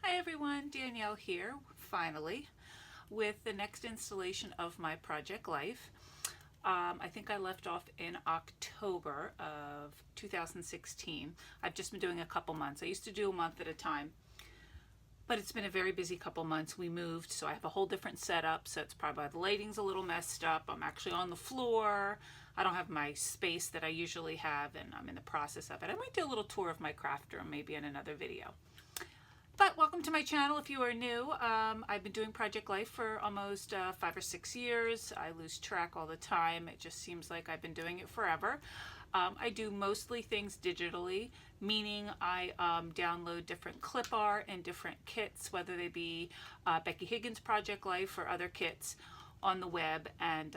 Hi everyone, Danielle here, finally, with the next installation of my project life. I think I left off in October of 2016. I've just been doing a couple months. I used to do a month at a time, but it's been a very busy couple months. We moved, so I have a whole different setup, so it's probably why the lighting's a little messed up. I'm actually on the floor. I don't have my space that I usually have, and I'm in the process of it. I might do a little tour of my craft room maybe in another video. But welcome to my channel if you are new. I've been doing Project Life for almost 5 or 6 years. I lose track all the time. It just seems like I've been doing it forever. I do mostly things digitally, meaning I download different clip art and different kits, whether they be Becky Higgins Project Life or other kits on the web, and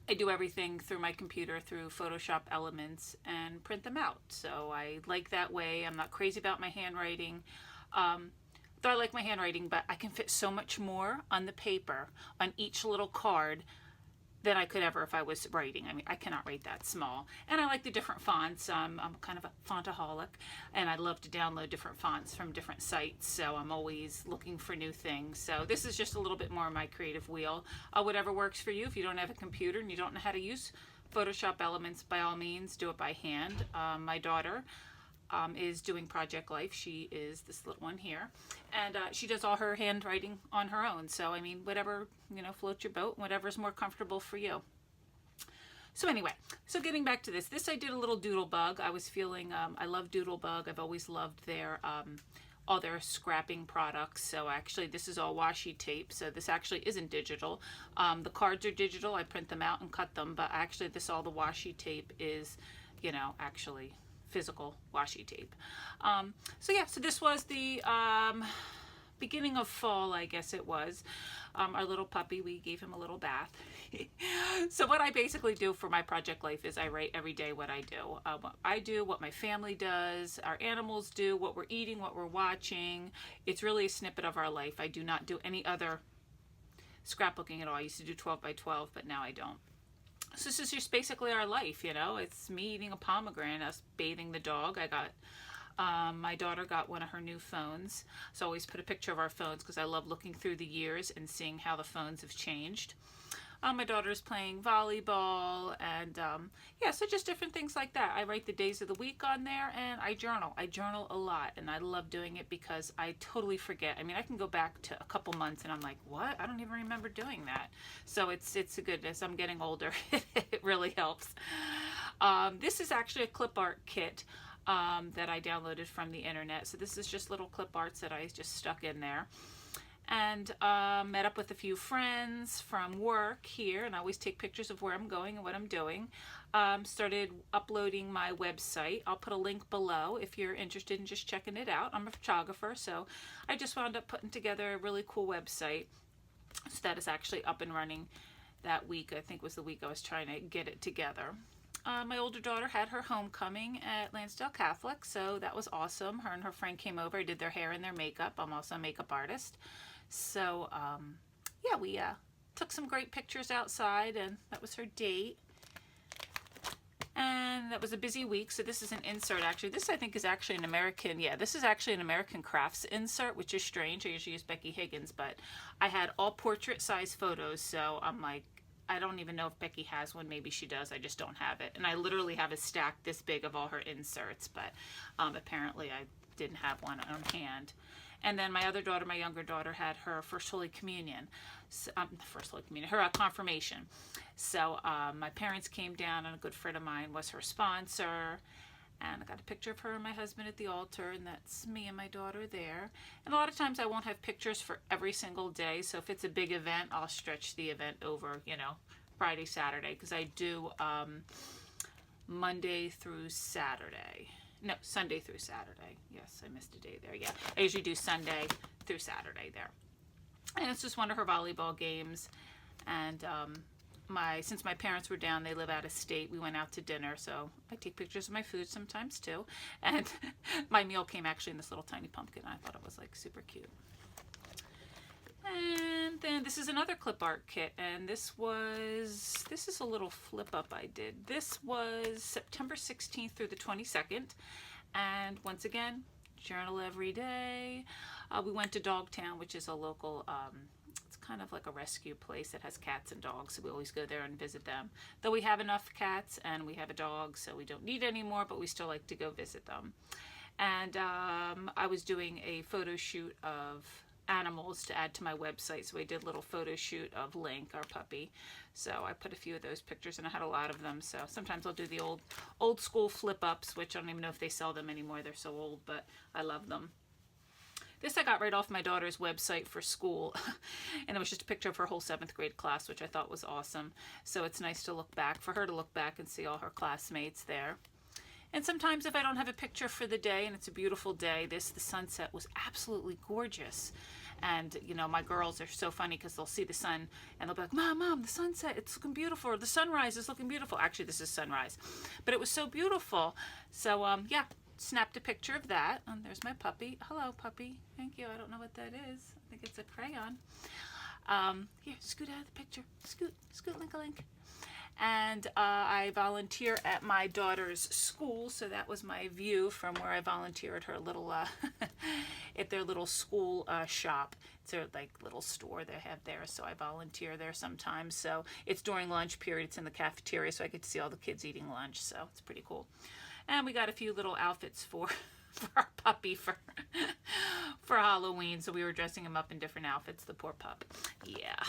I do everything through my computer, through Photoshop Elements, and print them out. So I like that way. I'm not crazy about my handwriting. Though I like my handwriting, but I can fit so much more on the paper, on each little card, than I could ever if I was writing. I mean, I cannot write that small. And I like the different fonts. I'm kind of a fontaholic, and I love to download different fonts from different sites, so I'm always looking for new things. So this is just a little bit more of my creative wheel. Whatever works for you. If you don't have a computer and you don't know how to use Photoshop Elements, by all means, do it by hand. My daughter is doing Project Life. She is this little one here, and she does all her handwriting on her own. So I mean, whatever, you know, floats your boat, whatever's more comfortable for you. So anyway, so getting back to this I did a little Doodlebug. I was feeling, I love Doodlebug. I've always loved their all their scrapping products. So actually this is all washi tape, so this actually isn't digital. The cards are digital. I print them out and cut them, but actually all the washi tape is, you know, actually physical washi tape. So yeah, so this was the beginning of fall, I guess it was. Our little puppy, we gave him a little bath. So what I basically do for my Project Life is I write every day what I do, what my family does, our animals do, what we're eating, what we're watching. It's really a snippet of our life. I do not do any other scrapbooking at all. I used to do 12 by 12, but now I don't. So this is just basically our life, you know. It's me eating a pomegranate, us bathing the dog. I got, my daughter got one of her new phones. So I always put a picture of our phones because I love looking through the years and seeing how the phones have changed. My daughter's playing volleyball, and yeah, so just different things like that. I write the days of the week on there, and I journal. I journal a lot, and I love doing it because I totally forget. I mean, I can go back to a couple months and I'm like, what? I don't even remember doing that. So it's a goodness. I'm getting older. It really helps. This is actually a clip art kit that I downloaded from the internet. So this is just little clip arts that I just stuck in there. And met up with a few friends from work here, and I always take pictures of where I'm going and what I'm doing. Started uploading my website. I'll put a link below if you're interested in just checking it out. I'm a photographer, so I just wound up putting together a really cool website. So that is actually up and running that week. I think was the week I was trying to get it together. My older daughter had her homecoming at Lansdale Catholic, so that was awesome. Her and her friend came over, did their hair and their makeup. I'm also a makeup artist. So yeah, we took some great pictures outside, and that was her date. And that was a busy week. So this is an insert, actually. This I think is actually an American, yeah, this is actually an American Crafts insert, which is strange. I usually use Becky Higgins, but I had all portrait size photos, so I'm like, I don't even know if Becky has one. Maybe she does. I just don't have it. And I literally have a stack this big of all her inserts, but apparently I didn't have one on hand. And then my other daughter, my younger daughter, had her First Holy Communion, her confirmation. So my parents came down, and a good friend of mine was her sponsor. And I got a picture of her and my husband at the altar, and that's me and my daughter there. And a lot of times I won't have pictures for every single day. So if it's a big event, I'll stretch the event over, you know, Friday, Saturday, because I do Monday through Saturday. No, Sunday through Saturday. Yes, I missed a day there. Yeah, I usually do Sunday through Saturday there. And it's just one of her volleyball games. And since my parents were down, they live out of state, we went out to dinner. So I take pictures of my food sometimes too. And my meal came actually in this little tiny pumpkin. I thought it was like super cute. And then this is another clip art kit, and this is a little flip up I did. This was September 16th through the 22nd, and once again, journal every day. We went to Dogtown, which is a local, it's kind of like a rescue place that has cats and dogs, so we always go there and visit them. Though we have enough cats and we have a dog, so we don't need any more, but we still like to go visit them. And I was doing a photo shoot of animals to add to my website, so I did a little photo shoot of Link, our puppy. So I put a few of those pictures, and I had a lot of them. So sometimes I'll do the old school flip ups, which I don't even know if they sell them anymore, they're so old, but I love them. This I got right off my daughter's website for school, and it was just a picture of her whole 7th grade class, which I thought was awesome. So it's nice to look back, for her to look back and see all her classmates there. And sometimes if I don't have a picture for the day and it's a beautiful day, the sunset was absolutely gorgeous. And, you know, my girls are so funny because they'll see the sun and they'll be like, Mom, the sunset, it's looking beautiful. Or the sunrise is looking beautiful. Actually, this is sunrise. But it was so beautiful. So, yeah, snapped a picture of that. And there's my puppy. Hello, puppy. Thank you. I don't know what that is. I think it's a crayon. Here, scoot out of the picture. Scoot, Link-a-link. And I volunteer at my daughter's school, so that was my view from where I volunteer at her little, at their little school shop. It's their like little store they have there, so I volunteer there sometimes. So it's during lunch period, it's in the cafeteria, so I get to see all the kids eating lunch, so it's pretty cool. And we got a few little outfits for our puppy for Halloween, so we were dressing him up in different outfits, the poor pup. Yeah.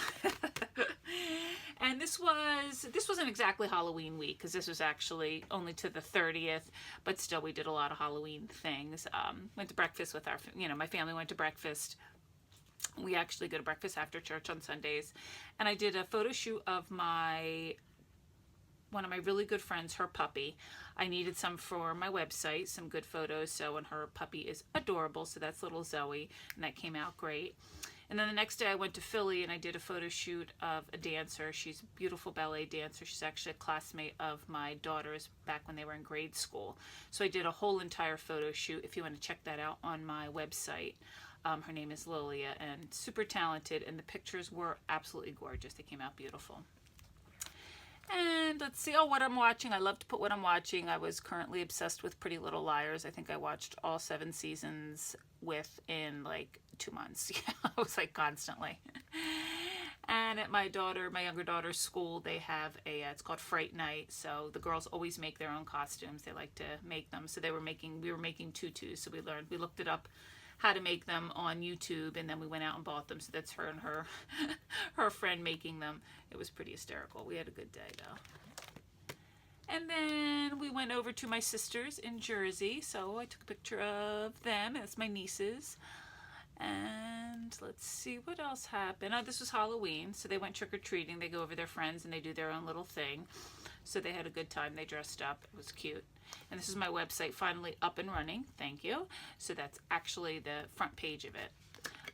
And this wasn't exactly Halloween week, because this was actually only to the 30th, but still we did a lot of Halloween things. Went to breakfast with my family went to breakfast. We actually go to breakfast after church on Sundays. And I did a photo shoot of one of my really good friends, her puppy. I needed some for my website, some good photos. So, and her puppy is adorable. So that's little Zoe, and that came out great. And then the next day I went to Philly and I did a photo shoot of a dancer. She's a beautiful ballet dancer. She's actually a classmate of my daughter's back when they were in grade school. So I did a whole entire photo shoot. If you want to check that out on my website. Her name is Lilia, and super talented, and the pictures were absolutely gorgeous. They came out beautiful. And let's see, what I'm watching. I love to put what I'm watching. I was currently obsessed with Pretty Little Liars. I think I watched all 7 seasons within like 2 months. Yeah, I was like constantly. And at my younger daughter's school, they have it's called Fright Night. So the girls always make their own costumes. They like to make them. So we were making tutus. So we looked it up, how to make them on YouTube, and then we went out and bought them. So that's her and her friend making them. It was pretty hysterical. We had a good day though. And then we went over to my sister's in Jersey. So I took a picture of them. It's my nieces. And let's see what else happened. Oh, this was Halloween. So they went trick-or-treating. They go over their friends and they do their own little thing. So they had a good time. They dressed up. It was cute. And this is my website finally up and running. Thank you. So that's actually the front page of it.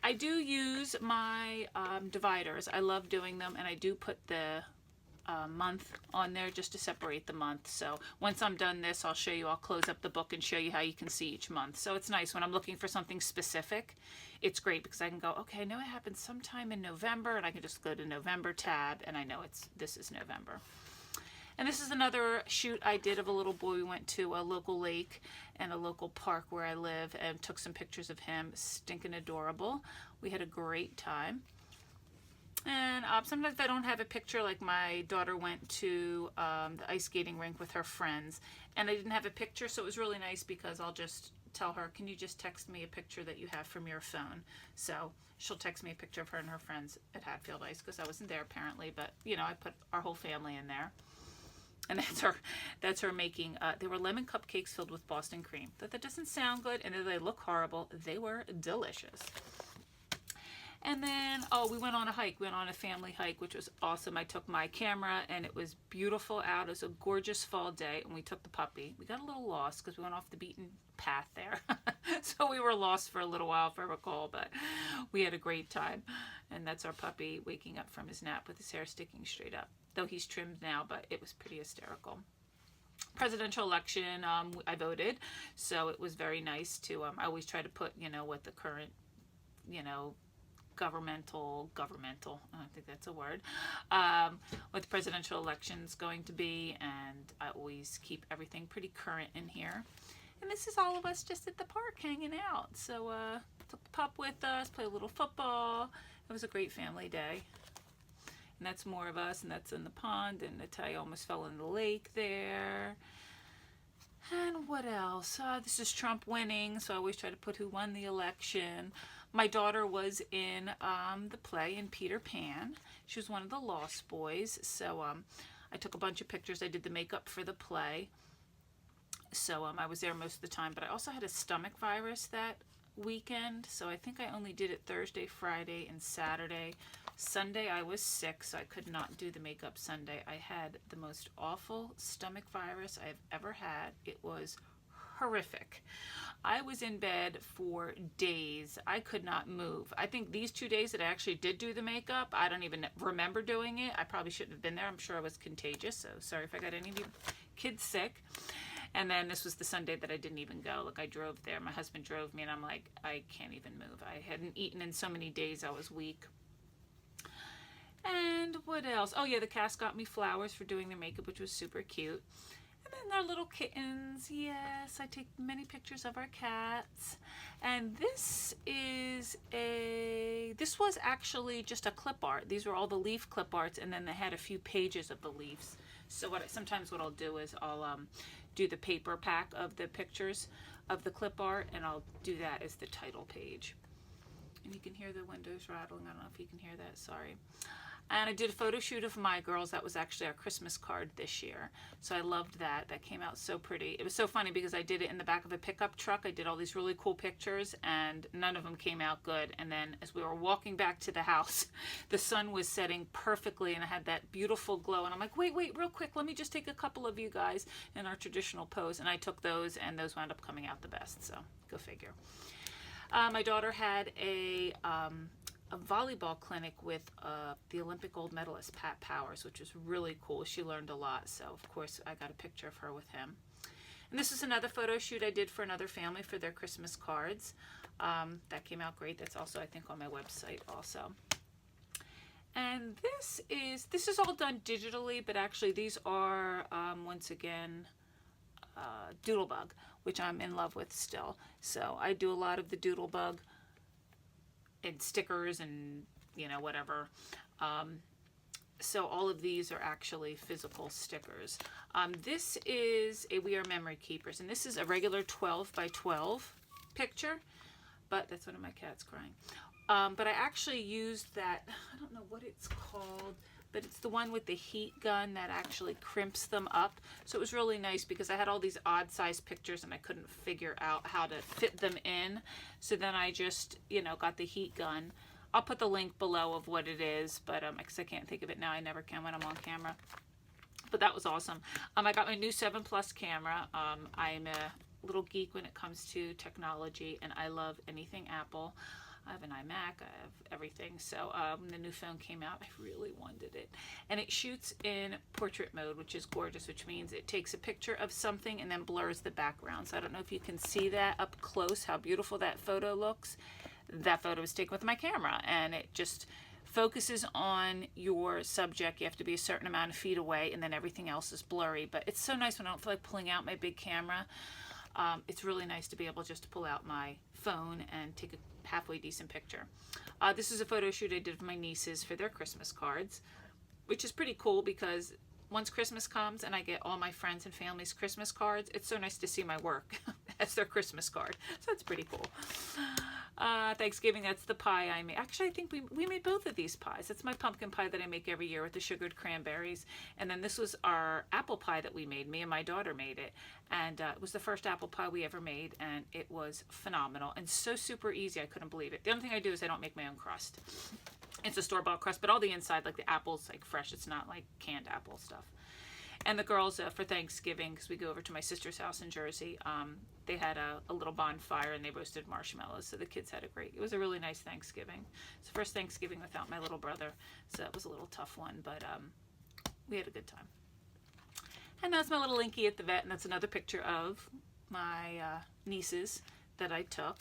I do use my dividers. I love doing them, and I do put the month on there just to separate the month. So once I'm done this, I'll show you, I'll close up the book and show you how you can see each month. So it's nice when I'm looking for something specific. It's great because I can go, okay, I know it happened sometime in November, and I can just go to November tab, and I know this is November. And this is another shoot I did of a little boy. We went to a local lake and a local park where I live and took some pictures of him. Stinking adorable. We had a great time. And sometimes I don't have a picture, like my daughter went to the ice skating rink with her friends, and I didn't have a picture, so it was really nice because I'll just tell her, can you just text me a picture that you have from your phone? So she'll text me a picture of her and her friends at Hatfield Ice, because I wasn't there apparently, but you know, I put our whole family in there. And that's her making, they were lemon cupcakes filled with Boston cream. That doesn't sound good, and they look horrible. They were delicious. And then, we went on a hike. We went on a family hike, which was awesome. I took my camera, and it was beautiful out. It was a gorgeous fall day, and we took the puppy. We got a little lost because we went off the beaten path there. So we were lost for a little while, if I recall, but we had a great time. And that's our puppy waking up from his nap with his hair sticking straight up. Though he's trimmed now, but it was pretty hysterical. Presidential election, I voted, so it was very nice to, I always try to put, what the current, governmental, I don't think that's a word, what the presidential election is going to be, and I always keep everything pretty current in here. And this is all of us just at the park hanging out. So took the pup with us, played a little football. It was a great family day. And that's more of us, and that's in the pond, and Natalia almost fell in the lake there. And what else? This is Trump winning, so I always try to put who won the election. My daughter was in the play in Peter Pan. She was one of the Lost Boys, so I took a bunch of pictures. I did the makeup for the play, so I was there most of the time. But I also had a stomach virus that weekend, so I think I only did it Thursday, Friday, and Saturday. Sunday I was sick, so I could not do the makeup Sunday. I had the most awful stomach virus I've ever had. It was horrific. I was in bed for days. I could not move. I think these 2 days that I actually did do the makeup, I don't even remember doing it. I probably shouldn't have been there. I'm sure I was contagious, so sorry if I got any of you kids sick. And then this was the Sunday that I didn't even go. Like, I drove there. My husband drove me, and I'm like, I can't even move. I hadn't eaten in so many days. I was weak. And what else? Oh yeah, the cast got me flowers for doing their makeup, which was super cute. And then our little kittens. Yes, I take many pictures of our cats. And this was actually just a clip art. These were all the leaf clip arts, and then they had a few pages of the leaves. So sometimes what I'll do is I'll do the paper pack of the pictures of the clip art, and I'll do that as the title page. And you can hear the windows rattling. I don't know if you can hear that, sorry. And I did a photo shoot of my girls. That was actually our Christmas card this year. So I loved that. That came out so pretty. It was so funny because I did it in the back of a pickup truck. I did all these really cool pictures, and none of them came out good. And then as we were walking back to the house, the sun was setting perfectly, and I had that beautiful glow. And I'm like, wait, real quick. Let me just take a couple of you guys in our traditional pose. And I took those, and those wound up coming out the best. So go figure. My daughter had a volleyball clinic with the Olympic gold medalist Pat Powers, which was really cool. She learned a lot, so of course I got a picture of her with him. And this is another photo shoot I did for another family for their Christmas cards. That came out great. That's also, I think, on my website also. And this is all done digitally, but actually these are once again Doodlebug, which I'm in love with still. So I do a lot of the Doodlebug and stickers and, you know, whatever. So all of these are actually physical stickers. This is a We Are Memory Keepers, and this is a regular 12 by 12 picture, but that's one of my cats crying. But I actually used that, I don't know what it's called, but it's the one with the heat gun that actually crimps them up. So it was really nice because I had all these odd sized pictures and I couldn't figure out how to fit them in. So then I just, you know, got the heat gun. I'll put the link below of what it is, but because I can't think of it now. I never can when I'm on camera. But that was awesome. I got my new 7 Plus camera. I'm a little geek when it comes to technology, and I love anything Apple. I have an iMac, I have everything. So when the new phone came out, I really wanted it. And it shoots in portrait mode, which is gorgeous, which means it takes a picture of something and then blurs the background. So I don't know if you can see that up close, how beautiful that photo looks. That photo was taken with my camera, and it just focuses on your subject. You have to be a certain amount of feet away, and then everything else is blurry. But it's so nice when I don't feel like pulling out my big camera. It's really nice to be able just to pull out my phone and take a halfway decent picture. This is a photo shoot I did of my nieces for their Christmas cards, which is pretty cool because once Christmas comes and I get all my friends and family's Christmas cards, it's so nice to see my work as their Christmas card. So that's pretty cool. Thanksgiving, that's the pie I made. Actually, I think we made both of these pies. That's my pumpkin pie that I make every year with the sugared cranberries. And then this was our apple pie that we made. Me and my daughter made it. And it was the first apple pie we ever made. And it was phenomenal and so super easy. I couldn't believe it. The only thing I do is I don't make my own crust. It's a store-bought crust, but all the inside, like the apple's like fresh. It's not like canned apple stuff. And the girls, for Thanksgiving, because we go over to my sister's house in Jersey, they had a little bonfire and they roasted marshmallows. So the kids had it was a really nice Thanksgiving. It's the first Thanksgiving without my little brother. So that was a little tough one, but we had a good time. And that's my little Linky at the vet. And that's another picture of my nieces that I took.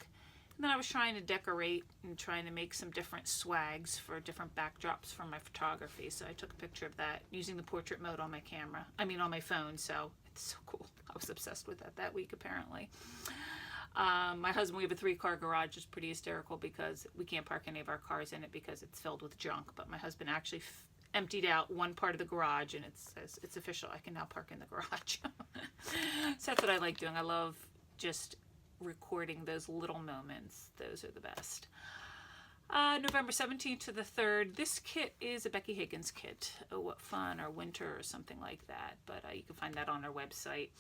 And then I was trying to decorate and trying to make some different swags for different backdrops for my photography. So I took a picture of that using the portrait mode on my camera. On my phone. So it's so cool. I was obsessed with that week, apparently. My husband, we have a 3-car garage. It's pretty hysterical because we can't park any of our cars in it because it's filled with junk. But my husband actually emptied out one part of the garage, and it says it's official. I can now park in the garage. So that's what I like doing. I love just recording those little moments. Those are the best. November 17th to the 3rd. This kit is a Becky Higgins kit. Oh, What Fun, or Winter, or something like that. But you can find that on our website.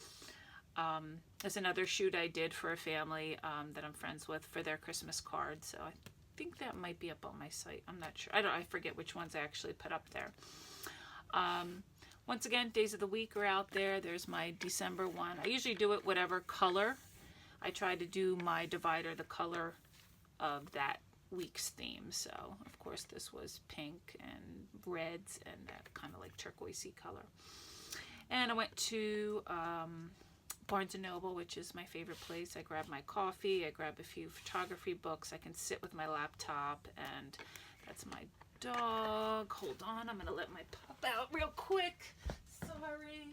There's another shoot I did for a family that I'm friends with for their Christmas card. So I think that might be up on my site. I'm not sure. I forget which ones I actually put up there. Once again, days of the week are out there. There's my December one. I usually do it whatever color. I try to do my divider the color of that week's theme. So, of course, this was pink and reds and that kind of like turquoisey color. And I went to Barnes & Noble, which is my favorite place. I grabbed my coffee. I grabbed a few photography books. I can sit with my laptop, and that's my dog. Hold on, I'm going to let my pup out real quick. Sorry.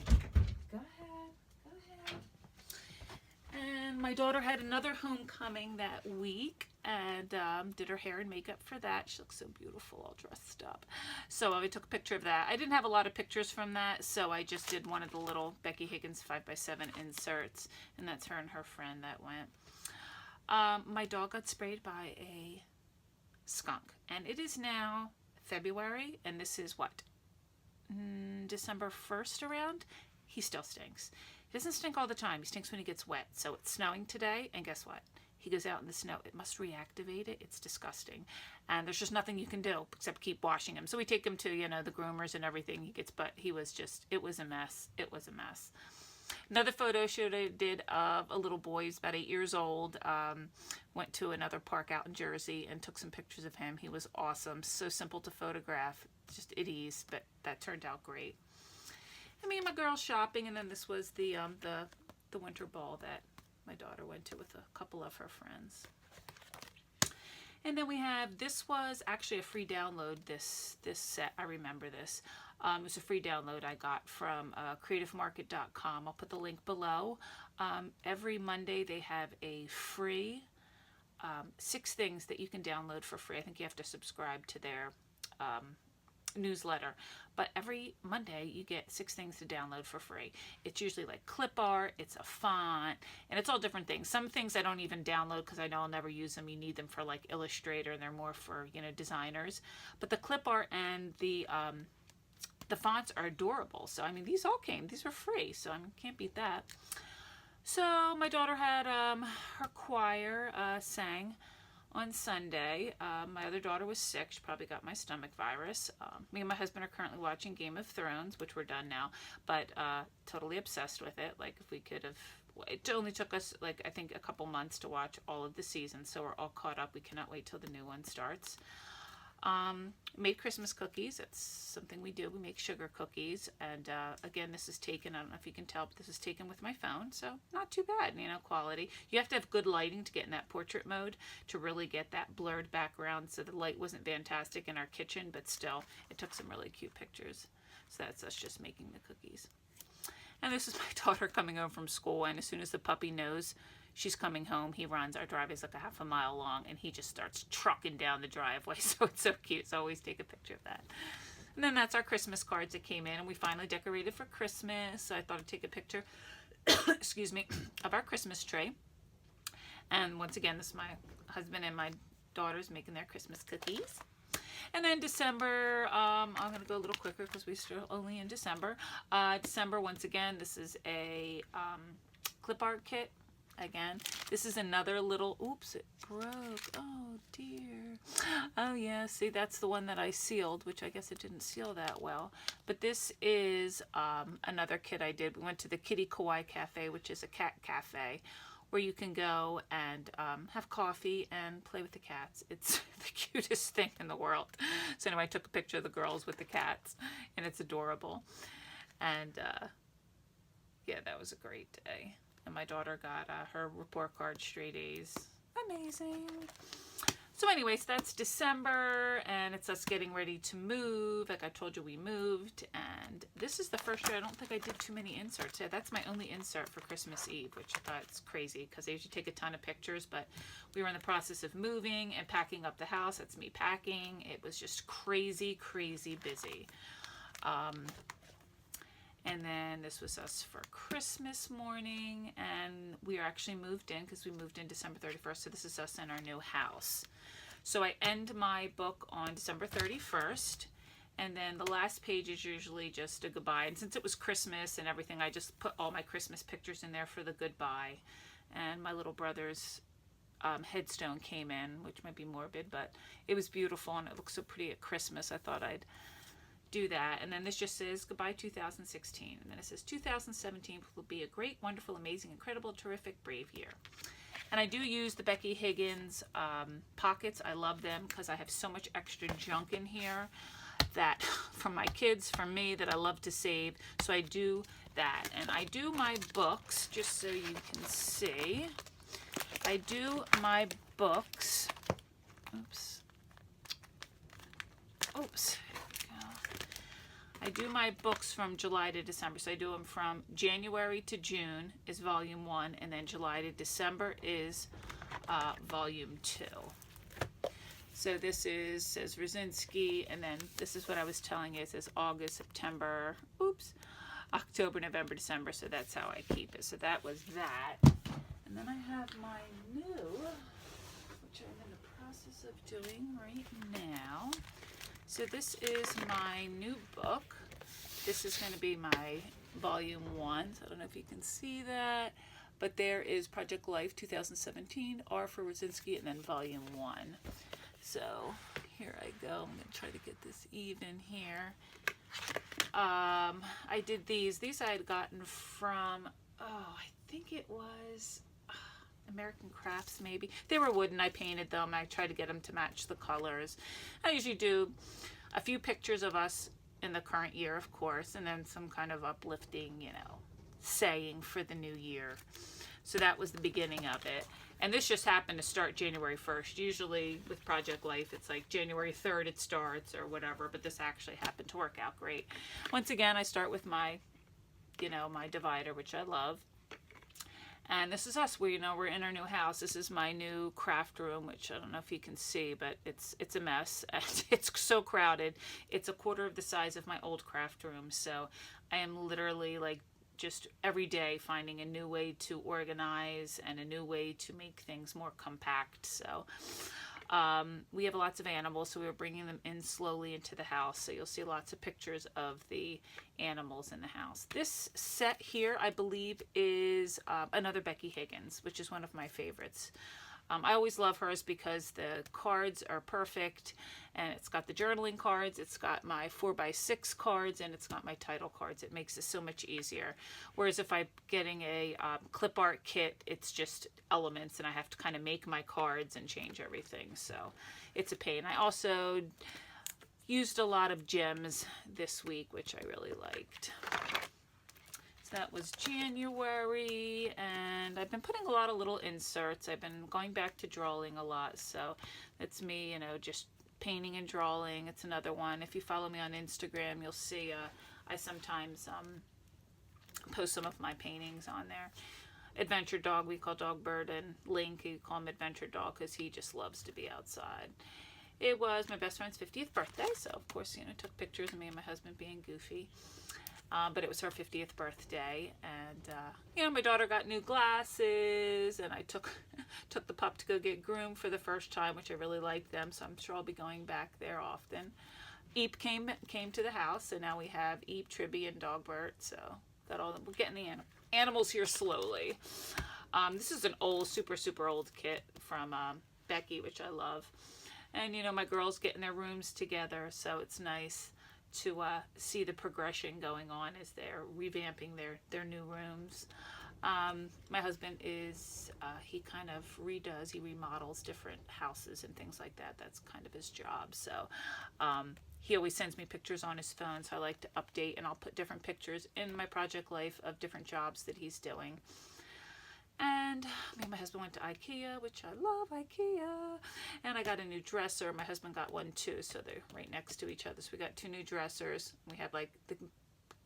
Go ahead. Go ahead. And my daughter had another homecoming that week, and did her hair and makeup for that. She looks so beautiful all dressed up. So I took a picture of that. I didn't have a lot of pictures from that, so I just did one of the little Becky Higgins 5x7 inserts, and that's her and her friend that went. My dog got sprayed by a skunk, and it is now February, and this is what, December 1st around. He still stinks. He doesn't stink all the time. He stinks when he gets wet. So it's snowing today, and guess what? He goes out in the snow. It must reactivate it. It's disgusting. And there's just nothing you can do except keep washing him. So we take him to, the groomers and everything. But he was just, it was a mess. It was a mess. Another photo shoot I did of a little boy. He's about 8 years old. Went to another park out in Jersey and took some pictures of him. He was awesome. So simple to photograph. Just at ease, but that turned out great. I mean, my girls shopping, and then this was the winter ball that my daughter went to with a couple of her friends. And then we have, this was actually a free download, this set. I remember this. It was a free download I got from creativemarket.com. I'll put the link below. Every Monday they have a free 6 things that you can download for free. I think you have to subscribe to their newsletter, but every Monday you get 6 things to download for free. It's usually like clip art, it's a font, and it's all different things. Some things I don't even download because I know I'll never use them. You need them for like Illustrator, and they're more for designers. But the clip art and the fonts are adorable. So I mean, these were free, so I mean, can't beat that. So my daughter had her choir sang on Sunday. My other daughter was sick. She probably got my stomach virus. Me and my husband are currently watching Game of Thrones, which we're done now, but totally obsessed with it. Like, if we could have, it only took us, like, I think a couple months to watch all of the seasons, so we're all caught up. We cannot wait till the new one starts. Made Christmas cookies. That's something we do. We make sugar cookies, and again, this is taken, I don't know if you can tell, but this is taken with my phone, so not too bad, quality. You have to have good lighting to get in that portrait mode to really get that blurred background, so the light wasn't fantastic in our kitchen, but still, it took some really cute pictures. So that's us just making the cookies. And this is my daughter coming home from school, and as soon as the puppy knows she's coming home, he runs. Our driveway's like a half a mile long, and he just starts trucking down the driveway. So it's so cute. So I always take a picture of that. And then that's our Christmas cards that came in, and we finally decorated for Christmas. So I thought I'd take a picture, excuse me, of our Christmas tree. And once again, this is my husband and my daughters making their Christmas cookies. And then December, I'm going to go a little quicker because we're still only in December. December, once again, this is a clip art kit. Again, this is another little, oops, it broke. Oh, dear. Oh, yeah, see, that's the one that I sealed, which I guess it didn't seal that well. But this is another kit I did. We went to the Kitty Kawaii Cafe, which is a cat cafe, where you can go and have coffee and play with the cats. It's the cutest thing in the world. So anyway, I took a picture of the girls with the cats, and it's adorable. And yeah, that was a great day. And my daughter got her report card straight A's. Amazing. So anyways, that's December, and it's us getting ready to move. Like I told you, we moved, and this is the first year I don't think I did too many inserts. Yeah, that's my only insert for Christmas Eve, which I thought is crazy because I usually take a ton of pictures, but we were in the process of moving and packing up the house. That's me packing. It was just crazy, crazy busy. And then this was us for Christmas morning, and we are actually moved in because we moved in December 31st, so this is us in our new house. So I end my book on December 31st, and then the last page is usually just a goodbye. And since it was Christmas and everything, I just put all my Christmas pictures in there for the goodbye. And my little brother's headstone came in, which might be morbid, but it was beautiful and it looks so pretty at Christmas. I thought I'd do that. And then this just says goodbye 2016, and then it says 2017 will be a great, wonderful, amazing, incredible, terrific, brave year. And I do use the Becky Higgins pockets. I love them because I have so much extra junk in here that from my kids, from me, that I love to save. So I do that. And I do my books, just so you can see. I do my books. Oops. Oops. I do my books from July to December. So I do them from January to June is volume 1, and then July to December is volume 2. So this says Rosinski, and then this is what I was telling you. It says August, September, October, November, December. So that's how I keep it. So that was that. And then I have my new, which I'm in the process of doing right now. So this is my new book. This is going to be my volume 1. So I don't know if you can see that, but there is Project Life 2017, R for Rosinski, and then volume 1. So here I go. I'm going to try to get this even here. I did these. These I had gotten from, I think it was American Crafts, maybe. They were wooden. I painted them. I tried to get them to match the colors. I usually do a few pictures of us in the current year, of course, and then some kind of uplifting, saying for the new year. So that was the beginning of it. And this just happened to start January 1st. Usually with Project Life, it's like January 3rd it starts or whatever, but this actually happened to work out great. Once again, I start with my, my divider, which I love. And this is us. We're in our new house. This is my new craft room, which I don't know if you can see, but it's a mess. It's so crowded. It's a quarter of the size of my old craft room. So I am literally like just every day finding a new way to organize and a new way to make things more compact. So we have lots of animals, so we were bringing them in slowly into the house. So you'll see lots of pictures of the animals in the house. This set here, I believe, is another Becky Higgins, which is one of my favorites. I always love hers because the cards are perfect, and it's got the journaling cards, it's got my 4x6 cards, and it's got my title cards. It makes it so much easier. Whereas if I'm getting a clip art kit, it's just elements, and I have to kind of make my cards and change everything. So it's a pain. I also used a lot of gems this week, which I really liked. That was January, and I've been putting a lot of little inserts. I've been going back to drawing a lot, so that's me, just painting and drawing. It's another one. If you follow me on Instagram, you'll see I sometimes post some of my paintings on there. Adventure Dog, we call Dog Bird, and Link, you call him Adventure Dog because he just loves to be outside. It was my best friend's 50th birthday, so of course, took pictures of me and my husband being goofy. But it was her 50th birthday, and my daughter got new glasses, and I took the pup to go get groomed for the first time, which I really liked them, so I'm sure I'll be going back there often. Eep came to the house, so now we have Eep, Tribby, and Dogbert. So got all them. We're getting the animals here slowly. This is an old, super old kit from Becky, which I love, and my girls getting their rooms together, so it's nice to see the progression going on as they're revamping their new rooms. My husband is, he kind of he remodels different houses and things like that. That's kind of his job. So he always sends me pictures on his phone, so I like to update, and I'll put different pictures in my Project Life of different jobs that he's doing. And me and my husband husband went to IKEA, which I love IKEA, and I got a new dresser. My husband got one too, so they're right next to each other. So we got 2 new dressers. We had like the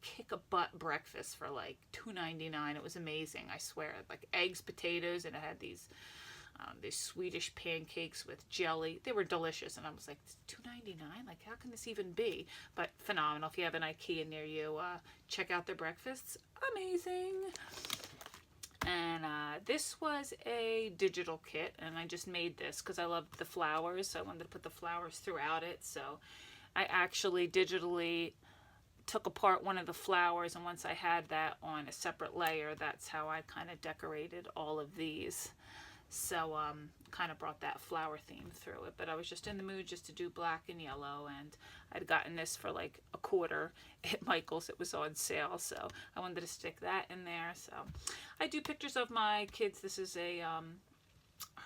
kick-a-butt breakfast for like $2.99. It was amazing, I swear. Like eggs, potatoes, and it had these Swedish pancakes with jelly. They were delicious, and I was like, $2.99? Like, how can this even be? But phenomenal. If you have an IKEA near you, check out their breakfasts. Amazing. And this was a digital kit, and I just made this because I loved the flowers, so I wanted to put the flowers throughout it. So I actually digitally took apart one of the flowers, and once I had that on a separate layer, that's how I kind of decorated all of these. So kind of brought that flower theme through it, but I was just in the mood just to do black and yellow, and I'd gotten this for like $1 at Michael's. It was on sale, so I wanted to stick that in there. So I do pictures of my kids. This is a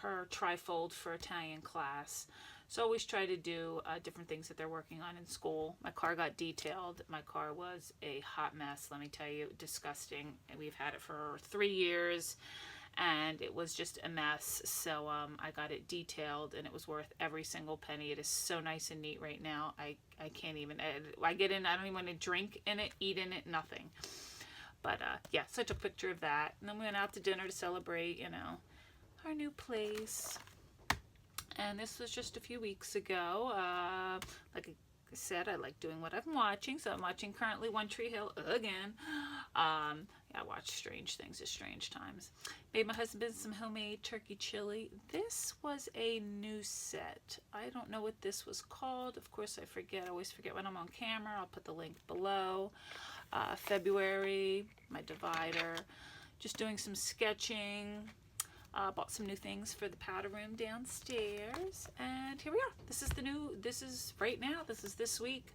her trifold for Italian class. So I always try to do different things that they're working on in school. My car got detailed. My car was a hot mess, let me tell you, disgusting. And we've had it for 3 years, and it was just a mess. So I got it detailed, and it was worth every single penny. It is so nice and neat right now. I can't even, I get in, I don't even want to drink in it, eat in it, nothing. But yeah, so I took a picture of that. And then we went out to dinner to celebrate, you know, our new place. And this was just a few weeks ago. Like I said, I like doing what I'm watching. So I'm watching currently One Tree Hill again. Yeah, I watch Strange Things at Strange Times. Made my husband some homemade turkey chili. This was a new set. I don't know what this was called. Of course, I forget. I always forget when I'm on camera. I'll put the link below. February, my divider. Just doing some sketching. Bought some new things for the powder room downstairs, and here we are. This is right now, this is this week.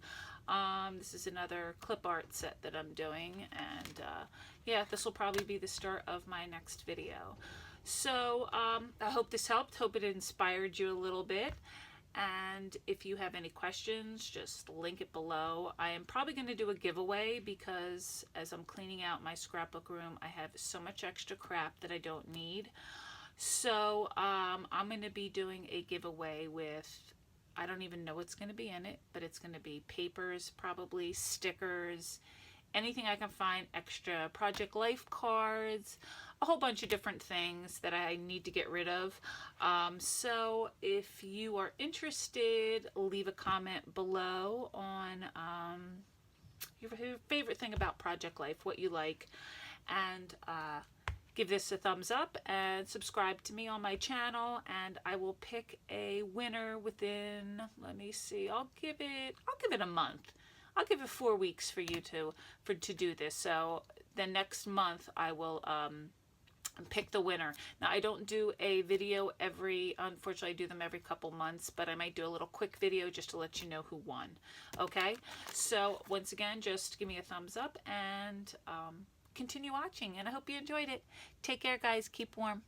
This is another clip art set that I'm doing, and yeah, this will probably be the start of my next video. So I hope this helped, hope it inspired you a little bit, and if you have any questions, just link it below. I am probably going to do a giveaway because as I'm cleaning out my scrapbook room, I have so much extra crap that I don't need. So I'm going to be doing a giveaway with, I don't even know what's going to be in it, but it's going to be papers, probably stickers, anything I can find, extra Project Life cards, a whole bunch of different things that I need to get rid of. So if you are interested, leave a comment below on your favorite thing about Project Life, what you like, and give this a thumbs up and subscribe to me on my channel, and I will pick a winner within, let me see, I'll give it a month. I'll give it 4 weeks for you to do this. So the next month I will pick the winner. Now I don't do a video unfortunately I do them every couple months, but I might do a little quick video just to let you know who won. Okay, so once again, just give me a thumbs up and continue watching, and I hope you enjoyed it. Take care, guys. Keep warm.